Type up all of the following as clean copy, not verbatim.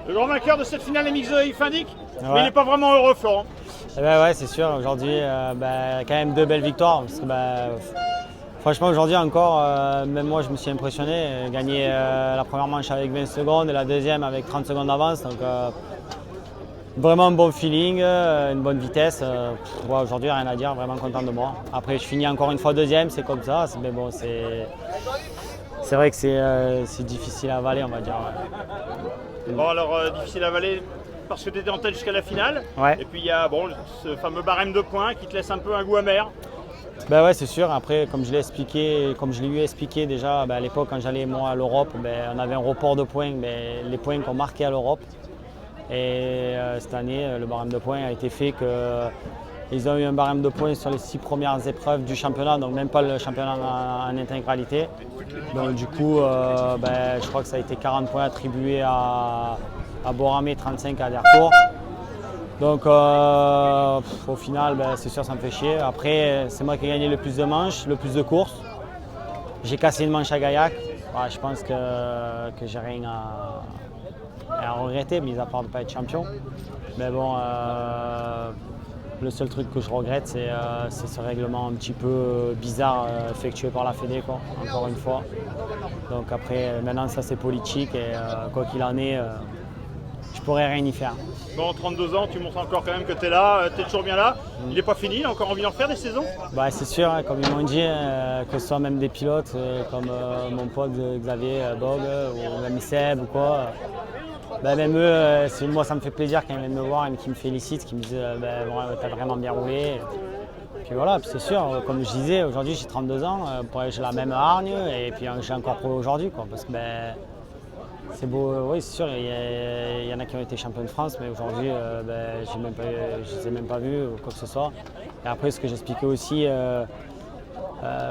Le grand vainqueur de cette finale MX Findic, Ouais. mais il n'est pas vraiment heureux, Florent. Eh ben ouais, c'est sûr. Aujourd'hui, quand même 2 belles victoires. Parce que, franchement, aujourd'hui encore, même moi, je me suis impressionné. Gagner la première manche avec 20 secondes et la deuxième avec 30 secondes d'avance. Donc, vraiment un bon feeling, une bonne vitesse. Ouais, aujourd'hui, rien à dire. Vraiment content de moi. Après, je finis encore une fois deuxième. C'est comme ça. Mais bon, c'est vrai que c'est difficile à avaler, on va dire. Ouais. Bon, alors, difficile à avaler parce que tu étais en tête jusqu'à la finale. Ouais. Et puis, il y a ce fameux barème de points qui te laisse un peu un goût amer. Ben ouais, c'est sûr. Après, comme je l'ai expliqué, comme je lui ai expliqué déjà à l'époque quand j'allais moi à l'Europe, on avait un report de points, les points qu'on marquait à l'Europe. Et cette année, le barème de points a été fait qu'ils ont eu un barème de points sur les 6 premières épreuves du championnat, donc même pas le championnat en intégralité. Donc du coup, je crois que ça a été 40 points attribués à Boramé, 35 à Dercourt. Donc au final, c'est sûr, ça me fait chier. Après, c'est moi qui ai gagné le plus de manches, le plus de courses. J'ai cassé une manche à Gaillac. Ouais, je pense que j'ai rien à regretter, mis à part de ne pas être champion. Mais bon, le seul truc que je regrette, c'est ce règlement un petit peu bizarre effectué par la Fédé, quoi, encore une fois. Donc après, maintenant, ça c'est politique et quoi qu'il en est, je pourrais rien y faire. Bon, 32 ans, tu montres encore quand même que tu es là, tu es toujours bien là. Il n'est pas fini, il a encore envie d'en faire des saisons. C'est sûr, hein, comme ils m'ont dit, que ce soit même des pilotes comme mon pote Xavier Bog ou même Seb ou quoi. Même eux, moi ça me fait plaisir quand ils viennent me voir et qu'ils me félicitent, qu'ils me disent t'as vraiment bien roulé. Puis voilà, puis c'est sûr, comme je disais, aujourd'hui j'ai 32 ans, j'ai la même hargne et puis j'ai encore roulé aujourd'hui, quoi, parce que c'est beau, oui c'est sûr, il y en a qui ont été champions de France, mais aujourd'hui je ne les ai même pas vus ou quoi que ce soit. Et après ce que j'expliquais aussi,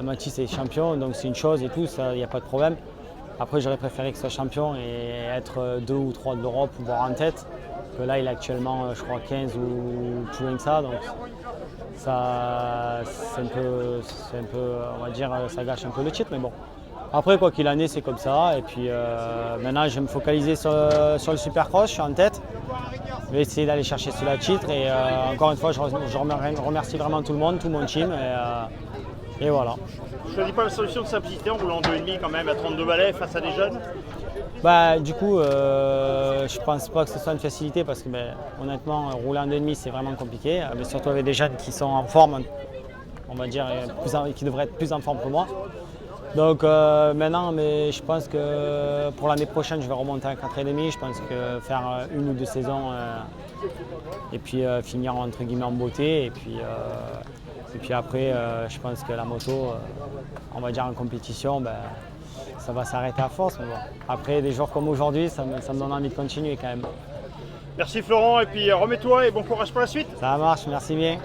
Mathis est champion, donc c'est une chose et tout, ça il n'y a pas de problème. Après j'aurais préféré qu'il soit champion et être 2 ou 3 de l'Europe, voire en tête. Que là il est actuellement je crois 15 ou plus loin que ça, donc ça c'est un peu, on va dire, ça gâche un peu le titre, mais bon. Après, quoi qu'il en est, c'est comme ça. Et puis maintenant, je vais me focaliser sur le Supercross. Je suis en tête. Je vais essayer d'aller chercher sur le titre. Et encore une fois, je remercie vraiment tout le monde, tout mon team. Et voilà. Je ne choisis pas la solution de simplicité en roulant 2,5 quand même à 32 balais face à des jeunes. Du coup, je pense pas que ce soit une facilité parce que honnêtement, rouler en 2,5 c'est vraiment compliqué. Mais surtout avec des jeunes qui sont en forme, on va dire, qui devraient être plus en forme que moi. Donc maintenant, je pense que pour l'année prochaine, je vais remonter à 4,5. Je pense que faire 1 ou 2 saisons et puis finir entre guillemets en beauté. Et puis après, je pense que la moto, on va dire en compétition, ça va s'arrêter à force. Mais bon. Après, des jours comme aujourd'hui, ça me donne envie de continuer quand même. Merci Florent, et puis remets-toi et bon courage pour la suite. Ça marche, merci bien.